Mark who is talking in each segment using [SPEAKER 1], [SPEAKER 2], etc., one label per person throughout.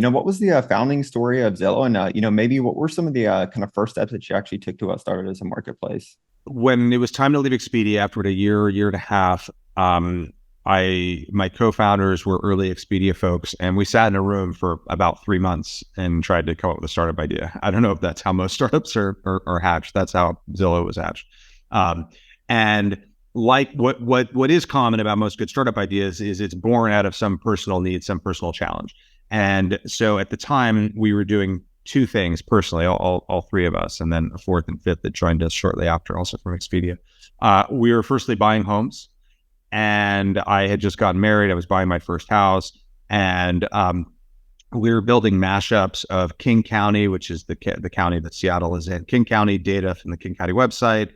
[SPEAKER 1] What was the founding story of Zillow? And, maybe what were some of the kind of first steps that you actually took to start it as a marketplace?
[SPEAKER 2] When it was time to leave Expedia after a year and a half, my co-founders were early Expedia folks, and we sat in a room for about 3 months and tried to come up with a startup idea. I don't know if that's how most startups are hatched. That's how Zillow was hatched. And like what is common about most good startup ideas is it's born out of some personal need, some personal challenge. And so at the time, we were doing two things personally, all three of us, and then a fourth and fifth that joined us shortly after, also from Expedia. We were firstly buying homes, and I had just gotten married. I was buying my first house, and we were building mashups of King County, which is the county that Seattle is in, King County data from the King County website,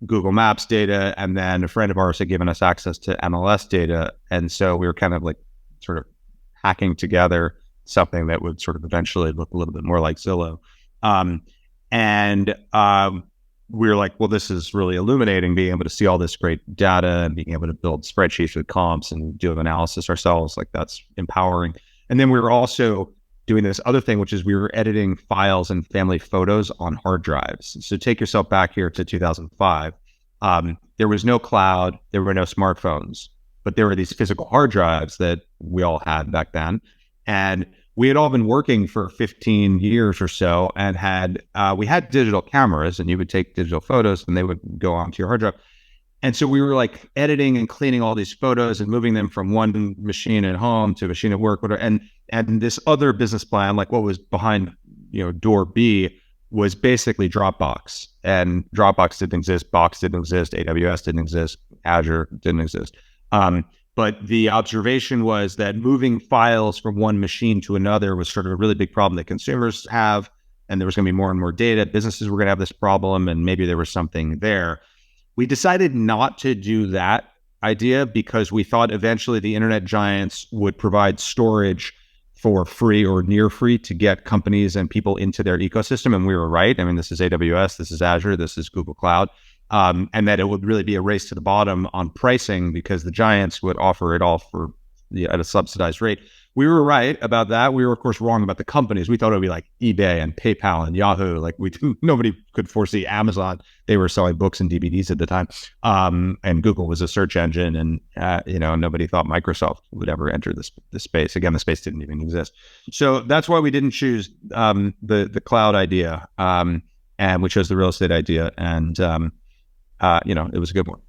[SPEAKER 2] Google Maps data, and then a friend of ours had given us access to MLS data. And so we were kind of like sort of hacking together something that would sort of eventually look a little bit more like Zillow. And we were like, well, this is really illuminating, being able to see all this great data and being able to build spreadsheets with comps and do analysis ourselves. Like, that's empowering. And then we were also doing this other thing, which is we were editing files and family photos on hard drives. So take yourself back here to 2005. There was no cloud, there were no smartphones, but there were these physical hard drives that we all had back then. And we had all been working for 15 years or so, and we had digital cameras, and you would take digital photos and they would go onto your hard drive. And so we were like editing and cleaning all these photos and moving them from one machine at home to a machine at work, whatever. And this other business plan, like what was behind, door B, was basically Dropbox. And Dropbox didn't exist, Box didn't exist, AWS didn't exist, Azure didn't exist. But the observation was that moving files from one machine to another was sort of a really big problem that consumers have, and there was going to be more and more data. Businesses were going to have this problem, and maybe there was something there. We decided not to do that idea because we thought eventually the internet giants would provide storage for free or near free to get companies and people into their ecosystem. And we were right. I mean, this is AWS, this is Azure, this is Google Cloud. And that it would really be a race to the bottom on pricing because the giants would offer it all for at a subsidized rate. We were right about that. We were, of course, wrong about the companies. We thought it would be like eBay and PayPal and Yahoo. Like nobody could foresee Amazon. They were selling books and DVDs at the time. And Google was a search engine, and nobody thought Microsoft would ever enter this space. Again, the space didn't even exist. So that's why we didn't choose the cloud idea, and we chose the real estate idea. And it was a good one.